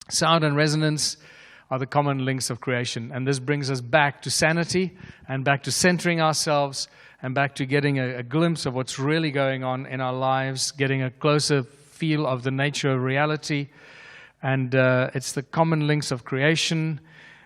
Sound and resonance are the common links of creation. And this brings us back to sanity and back to centering ourselves and back to getting a glimpse of what's really going on in our lives, getting a closer feel of the nature of reality. And it's the common links of creation.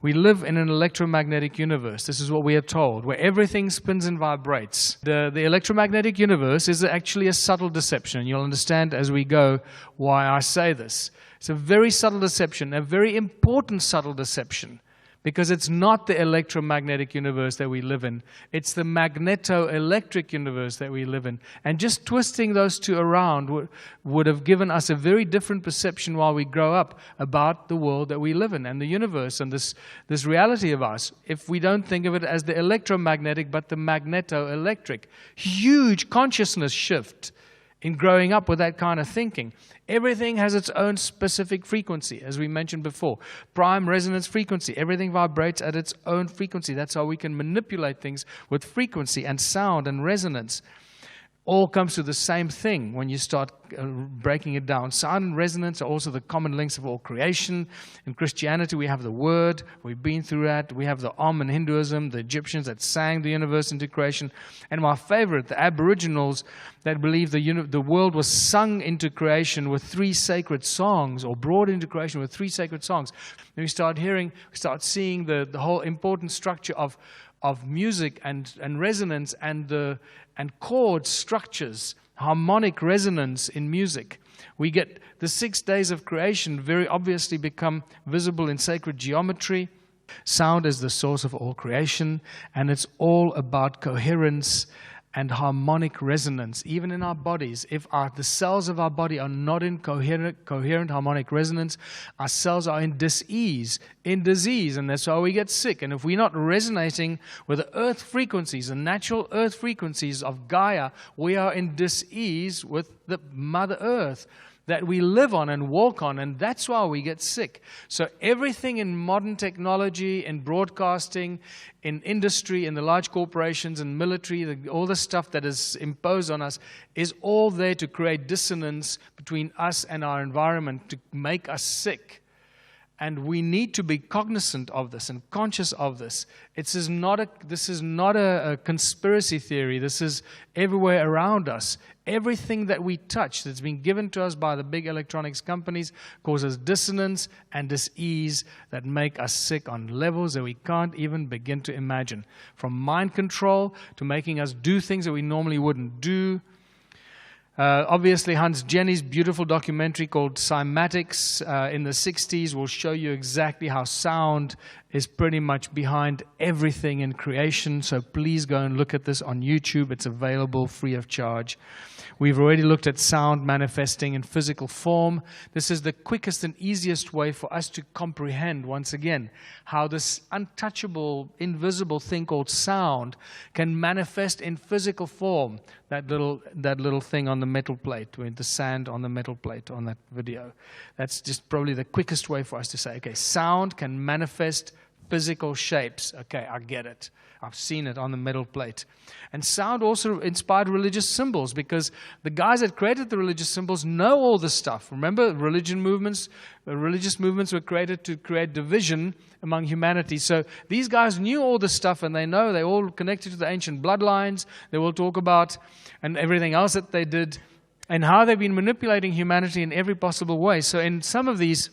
We live in an electromagnetic universe. This is what we are told, where everything spins and vibrates. The electromagnetic universe is actually a subtle deception. You'll understand as we go why I say this. It's a very subtle deception, a very important subtle deception, because it's not the electromagnetic universe that we live in. It's the magneto-electric universe that we live in. And just twisting those two around would have given us a very different perception while we grow up about the world that we live in and the universe and this reality of us, if we don't think of it as the electromagnetic but the magneto-electric. Huge consciousness shift in growing up with that kind of thinking. Everything has its own specific frequency, as we mentioned before. Prime resonance frequency. Everything vibrates at its own frequency. That's how we can manipulate things with frequency and sound and resonance. All comes to the same thing when you start breaking it down. Sound and resonance are also the common links of all creation. In Christianity, we have the Word. We've been through that. We have the in Hinduism, the Egyptians that sang the universe into creation. And my favorite, the Aboriginals that believe the world was sung into creation with 3 sacred songs, or brought into creation with 3 sacred songs. And we start seeing the whole important structure of music and resonance and chord structures, harmonic resonance in music. We get the 6 days of creation very obviously become visible in sacred geometry. Sound is the source of all creation, and it's all about coherence and harmonic resonance. Even in our bodies, if the cells of our body are not in coherent harmonic resonance, our cells are in disease, and that's why we get sick. And if we're not resonating with the earth frequencies, the natural earth frequencies of Gaia, we are in disease with the Mother Earth that we live on and walk on, and that's why we get sick. So everything in modern technology, in broadcasting, in industry, in the large corporations and military, all the stuff that is imposed on us is all there to create dissonance between us and our environment, to make us sick. And we need to be cognizant of this and conscious of this. This is not a conspiracy theory. This is everywhere around us. Everything that we touch that's been given to us by the big electronics companies causes dissonance and dis-ease that make us sick on levels that we can't even begin to imagine. From mind control to making us do things that we normally wouldn't do. Obviously, Hans Jenny's beautiful documentary called Cymatics in the 60s will show you exactly how sound is pretty much behind everything in creation. So please go and look at this on YouTube. It's available free of charge. We've already looked at sound manifesting in physical form. This is the quickest and easiest way for us to comprehend, once again, how this untouchable, invisible thing called sound can manifest in physical form. That little thing on the metal plate, with the sand on the metal plate on that video. That's just probably the quickest way for us to say, okay, sound can manifest physical shapes. Okay, I get it. I've seen it on the metal plate. And sound also inspired religious symbols, because the guys that created the religious symbols know all this stuff. Remember, religious movements were created to create division among humanity. So these guys knew all this stuff, and they know they're all connected to the ancient bloodlines. They will talk about and everything else that they did and how they've been manipulating humanity in every possible way. So in some of these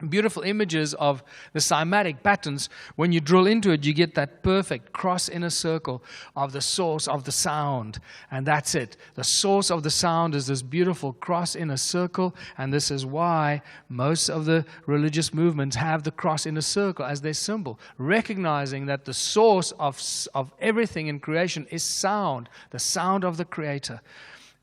beautiful images of the cymatic patterns, when you drill into it, you get that perfect cross in a circle of the source of the sound. And that's it. The source of the sound is this beautiful cross in a circle, and this is why most of the religious movements have the cross in a circle as their symbol, recognizing that the source of everything in creation is sound, the sound of the Creator.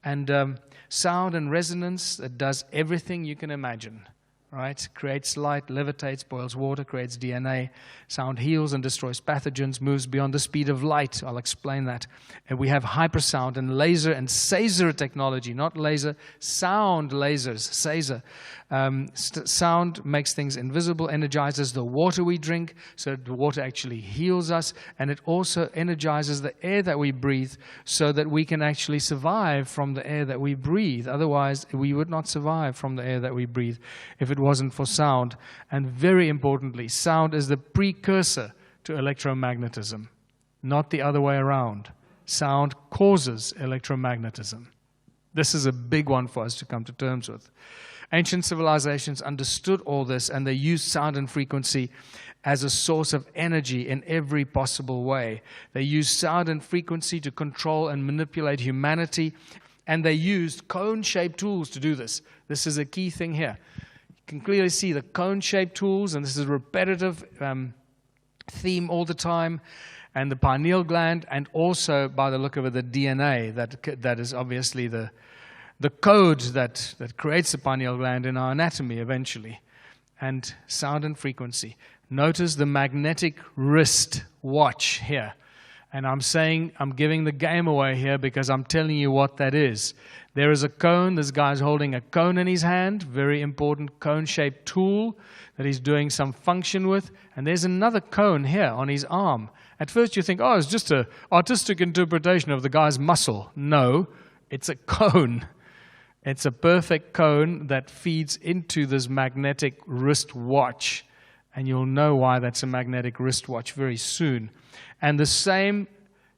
And sound and resonance, that does everything you can imagine. Right? Creates light, levitates, boils water, creates DNA. Sound heals and destroys pathogens, moves beyond the speed of light. I'll explain that. And we have hypersound and laser and Saser technology, not laser, sound lasers, Saser. Sound makes things invisible, energizes the water we drink, so the water actually heals us, and it also energizes the air that we breathe so that we can actually survive from the air that we breathe. Otherwise, we would not survive from the air that we breathe. If it wasn't for sound. And very importantly, sound is the precursor to electromagnetism, not the other way around. Sound causes electromagnetism. This is a big one for us to come to terms with. Ancient civilizations understood all this, and they used sound and frequency as a source of energy in every possible way. They used sound and frequency to control and manipulate humanity, and they used cone-shaped tools to do this. This is a key thing here. You can clearly see the cone-shaped tools, and this is a repetitive theme all the time, and the pineal gland, and also, by the look of it, the DNA, that is obviously the code that creates the pineal gland in our anatomy eventually. And sound and frequency. Notice the magnetic wrist watch here. And I'm giving the game away here because I'm telling you what that is. There is a cone. This guy's holding a cone in his hand, very important cone-shaped tool that he's doing some function with. And there's another cone here on his arm. At first you think, oh, it's just an artistic interpretation of the guy's muscle. No, it's a cone. It's a perfect cone that feeds into this magnetic wristwatch. And you'll know why that's a magnetic wristwatch very soon. And the same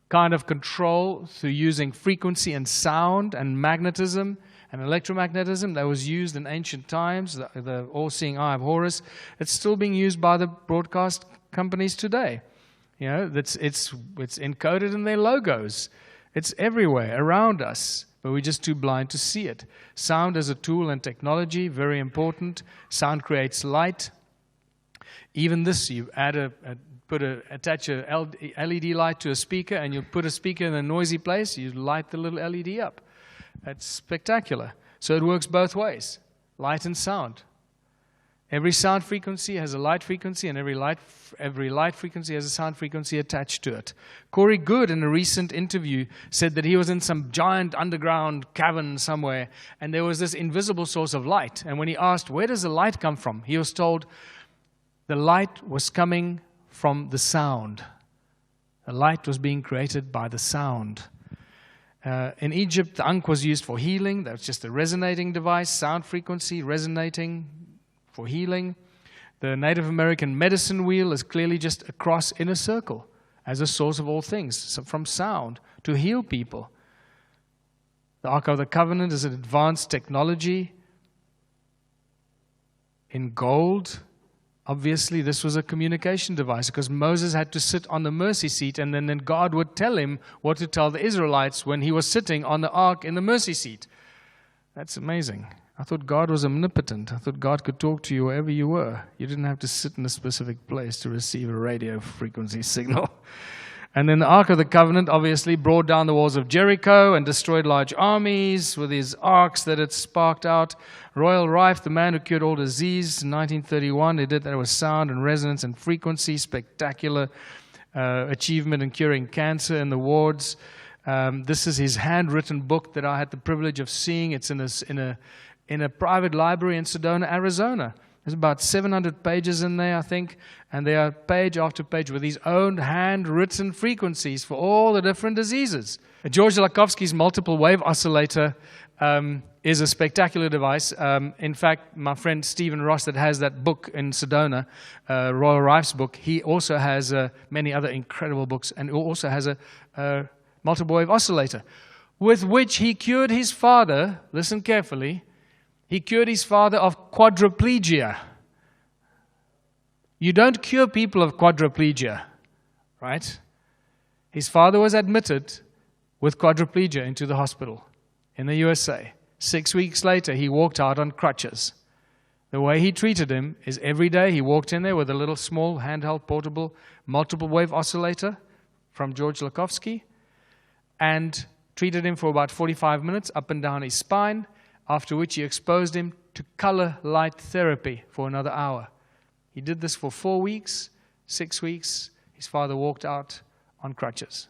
kind of control through using frequency and sound and magnetism and electromagnetism that was used in ancient times, the all-seeing eye of Horus, it's still being used by the broadcast companies today. You know, it's encoded in their logos. It's everywhere around us, but we're just too blind to see it. Sound as a tool and technology, very important. Sound creates light. Even this, you attach a LED light to a speaker, and you put a speaker in a noisy place, you light the little LED up. That's spectacular. So it works both ways, light and sound. Every sound frequency has a light frequency, and every light frequency has a sound frequency attached to it. Corey Good, in a recent interview, said that he was in some giant underground cavern somewhere, and there was this invisible source of light. And when he asked, where does the light come from? He was told the light was coming from the sound. The light was being created by the sound. In Egypt, the ankh was used for healing. That was just a resonating device, sound frequency, resonating for healing. The Native American medicine wheel is clearly just a cross in a circle as a source of all things, so from sound to heal people. The Ark of the Covenant is an advanced technology in gold. Obviously, this was a communication device because Moses had to sit on the mercy seat, and then God would tell him what to tell the Israelites when he was sitting on the ark in the mercy seat. That's amazing. I thought God was omnipotent. I thought God could talk to you wherever you were. You didn't have to sit in a specific place to receive a radio frequency signal. And then the Ark of the Covenant obviously brought down the walls of Jericho and destroyed large armies with his arcs that it sparked out. Royal Rife, the man who cured all disease in 1931, he did that with sound and resonance and frequency. Spectacular achievement in curing cancer in the wards. This is his handwritten book that I had the privilege of seeing. It's in a private library in Sedona, Arizona. There's about 700 pages in there, I think, and they are page after page with his own handwritten frequencies for all the different diseases. George Lakhovsky's multiple wave oscillator is a spectacular device. In fact, my friend Stephen Ross that has that book in Sedona, Royal Rife's book, he also has many other incredible books, and he also has a multiple wave oscillator with which he cured his father, listen carefully, he cured his father of quadriplegia. You don't cure people of quadriplegia, right? His father was admitted with quadriplegia into the hospital in the USA. 6 weeks later, he walked out on crutches. The way he treated him is every day he walked in there with a little small handheld portable multiple wave oscillator from George Lakhovsky and treated him for about 45 minutes up and down his spine, after which he exposed him to color light therapy for another hour. He did this for 4 weeks, 6 weeks. His father walked out on crutches.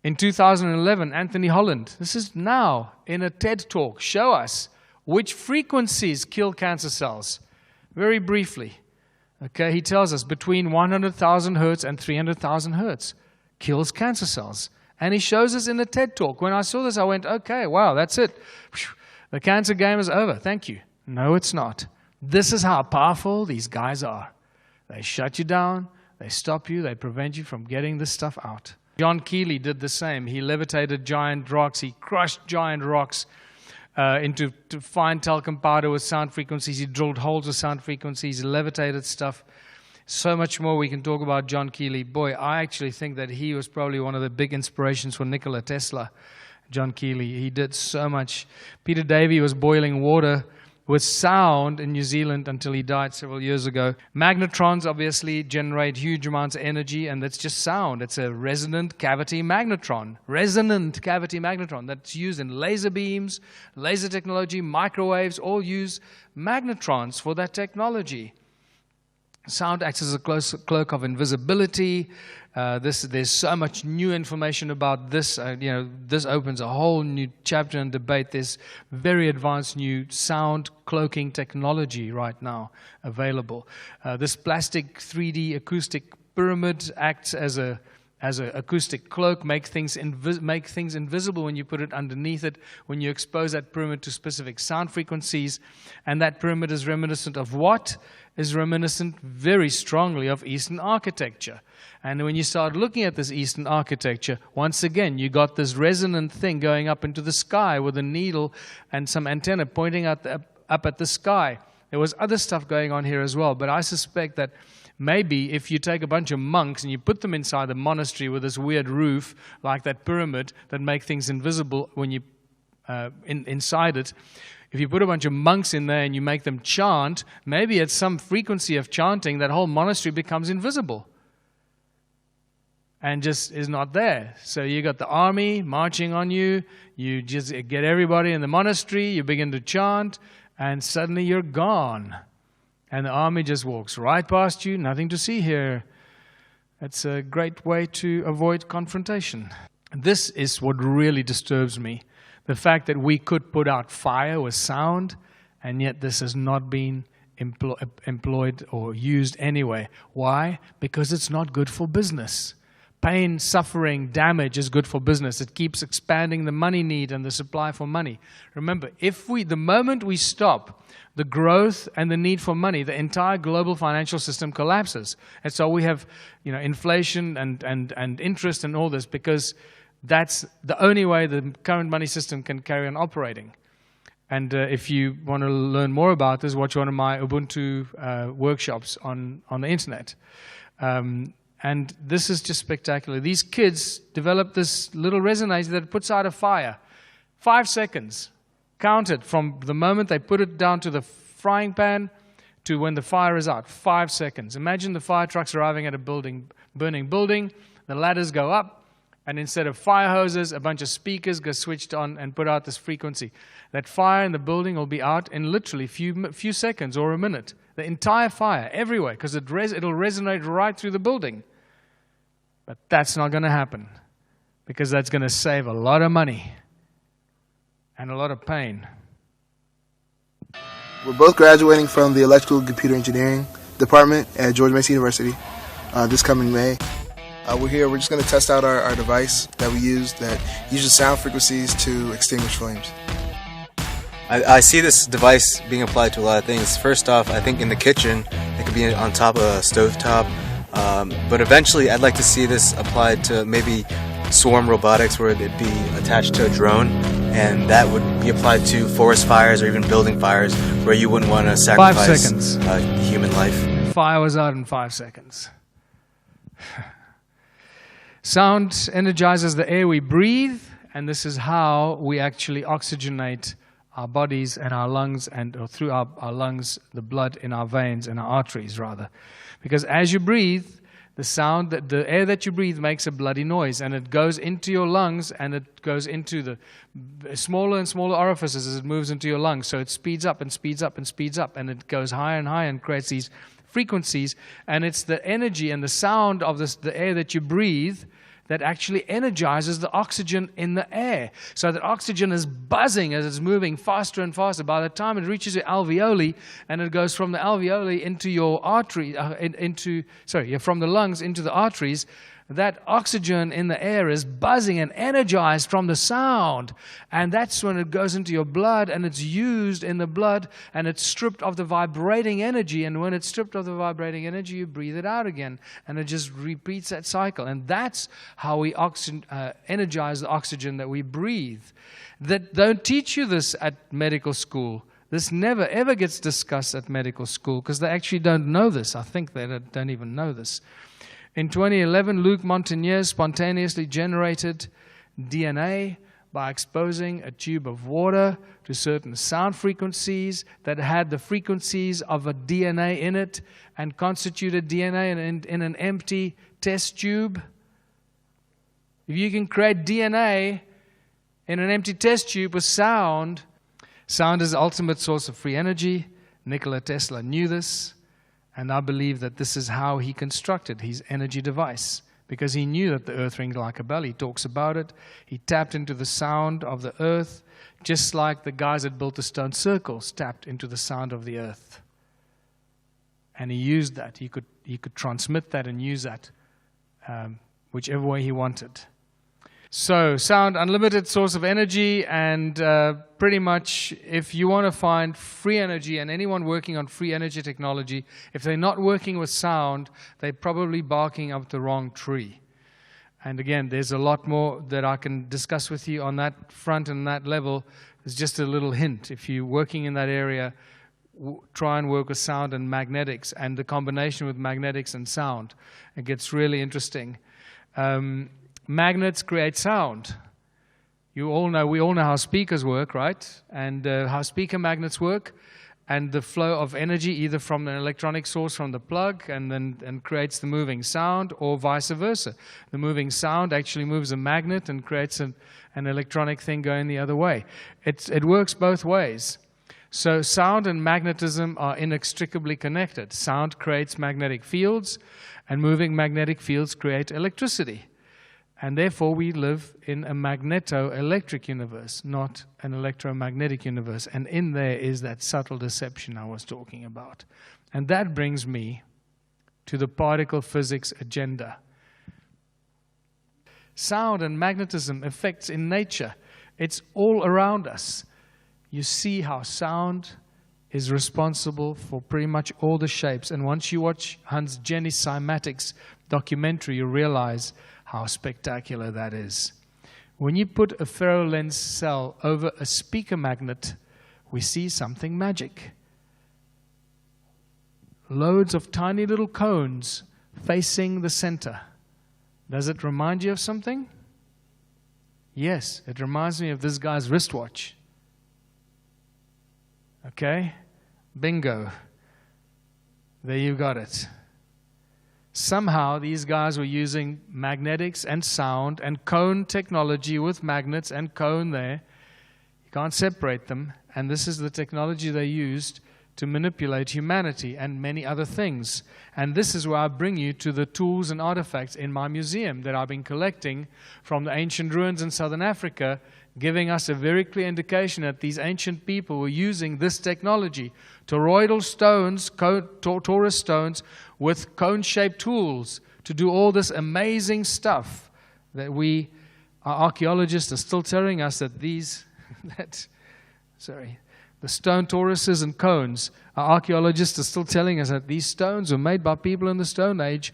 In 2011, Anthony Holland, this is now in a TED Talk, show us which frequencies kill cancer cells. Very briefly. Okay, he tells us between 100,000 hertz and 300,000 hertz kills cancer cells. And he shows us in the TED Talk. When I saw this, I went, okay, wow, that's it. The cancer game is over. Thank you. No, it's not. This is how powerful these guys are. They shut you down, they stop you, they prevent you from getting this stuff out. John Keeley did the same. He levitated giant rocks, he crushed giant rocks into fine talcum powder with sound frequencies. He drilled holes with sound frequencies, he levitated stuff. So much more we can talk about John Keeley. Boy, I actually think that he was probably one of the big inspirations for Nikola Tesla. John Keeley, he did so much. Peter Davey was boiling water with sound in New Zealand until he died several years ago. Magnetrons obviously generate huge amounts of energy, and that's just sound. It's a resonant cavity magnetron. Resonant cavity magnetron that's used in laser beams, laser technology, microwaves, all use magnetrons for that technology. Sound acts as a cloak of invisibility. There's so much new information about this. This opens a whole new chapter and debate. There's very advanced new sound cloaking technology right now available. This plastic 3D acoustic pyramid acts as a acoustic cloak, make things invisible when you put it underneath it, when you expose that pyramid to specific sound frequencies. And that pyramid is reminiscent of what? Is reminiscent very strongly of Eastern architecture. And when you start looking at this Eastern architecture, once again, you got this resonant thing going up into the sky with a needle and some antenna pointing up at the sky. There was other stuff going on here as well, but I suspect that maybe if you take a bunch of monks and you put them inside the monastery with this weird roof, like that pyramid that make things invisible when you inside it, if you put a bunch of monks in there and you make them chant, maybe at some frequency of chanting, that whole monastery becomes invisible and just is not there. So you got the army marching on you, you just get everybody in the monastery, you begin to chant, and suddenly you're gone. And the army just walks right past you, nothing to see here. It's a great way to avoid confrontation. This is what really disturbs me. The fact that we could put out fire with sound, and yet this has not been employed or used anyway. Why? Because it's not good for business. Pain, suffering, damage is good for business. It keeps expanding the money need and the supply for money. Remember, the moment we stop the growth and the need for money, the entire global financial system collapses. And so we have, inflation and interest and all this, because that's the only way the current money system can carry on operating. And if you want to learn more about this, watch one of my Ubuntu workshops on the internet. And this is just spectacular. These kids developed this little resonator that puts out a fire. 5 seconds. Count it from the moment they put it down to the frying pan to when the fire is out. 5 seconds. Imagine the fire trucks arriving at a burning building. The ladders go up. And instead of fire hoses, a bunch of speakers get switched on and put out this frequency. That fire in the building will be out in literally few seconds or a minute. The entire fire, everywhere, because it'll resonate right through the building. But that's not going to happen, because that's going to save a lot of money and a lot of pain. We're both graduating from the Electrical and Computer Engineering Department at George Mason University this coming May. We're here, we're just going to test out our device that we use that uses sound frequencies to extinguish flames. I see this device being applied to a lot of things. First off, I think in the kitchen, it could be on top of a stovetop. But eventually, I'd like to see this applied to maybe swarm robotics, where it'd be attached to a drone, and that would be applied to forest fires or even building fires, where you wouldn't want to sacrifice 5 seconds. Human life. Fire was out in 5 seconds. Sound energizes the air we breathe, and this is how we actually oxygenate our bodies and our lungs, or through our lungs, the blood in our veins and our arteries, rather. Because as you breathe, the air that you breathe makes a bloody noise, and it goes into your lungs, and it goes into the smaller and smaller orifices as it moves into your lungs. So it speeds up and speeds up and speeds up, and it goes higher and higher and creates these frequencies. And it's the energy and the sound of the air that you breathe that actually energizes the oxygen in the air. So that oxygen is buzzing as it's moving faster and faster. By the time it reaches your alveoli, and it goes from the alveoli into your artery, from the lungs into the arteries, that oxygen in the air is buzzing and energized from the sound. And that's when it goes into your blood and it's used in the blood and it's stripped of the vibrating energy. And when it's stripped of the vibrating energy, you breathe it out again. And it just repeats that cycle. And that's how we energize the oxygen that we breathe. That don't teach you this at medical school. This never ever gets discussed at medical school because they actually don't know this. I think they don't even know this. In 2011, Luc Montagnier spontaneously generated DNA by exposing a tube of water to certain sound frequencies that had the frequencies of a DNA in it and constituted DNA in an empty test tube. If you can create DNA in an empty test tube with sound, sound is the ultimate source of free energy. Nikola Tesla knew this. And I believe that this is how he constructed his energy device, because he knew that the earth ringed like a bell. He talks about it. He tapped into the sound of the earth, just like the guys that built the stone circles tapped into the sound of the earth. And he used that. He could transmit that and use that whichever way he wanted. So, sound, unlimited source of energy, and pretty much if you want to find free energy, and anyone working on free energy technology, if they're not working with sound, they're probably barking up the wrong tree. And again, there's a lot more that I can discuss with you on that front and that level. It's just a little hint. If you're working in that area, try and work with sound and magnetics, and the combination with magnetics and sound. It gets really interesting. Magnets create sound. We all know how speakers work, right? And how speaker magnets work, and the flow of energy either from an electronic source from the plug and creates the moving sound, or vice versa. The moving sound actually moves a magnet and creates an electronic thing going the other way. It works both ways. So sound and magnetism are inextricably connected. Sound creates magnetic fields, and moving magnetic fields create electricity. And therefore, we live in a magneto-electric universe, not an electromagnetic universe. And in there is that subtle deception I was talking about. And that brings me to the particle physics agenda. Sound and magnetism effects in nature. It's all around us. You see how sound is responsible for pretty much all the shapes. And once you watch Hans Jenny Cymatics documentary, you realize how spectacular that is. When you put a ferrolens cell over a speaker magnet, we see something magic. Loads of tiny little cones facing the center. Does it remind you of something? Yes, it reminds me of this guy's wristwatch. Okay? Bingo. There you got it. Somehow these guys were using magnetics and sound and cone technology with magnets and cone there. You can't separate them. And this is the technology they used to manipulate humanity and many other things. And this is where I bring you to the tools and artifacts in my museum that I've been collecting from the ancient ruins in southern Africa, giving us a very clear indication that these ancient people were using this technology. Toroidal stones, torus stones, with cone-shaped tools to do all this amazing stuff that our archaeologists are still telling us that the stone toruses and cones, our archaeologists are still telling us that these stones were made by people in the Stone Age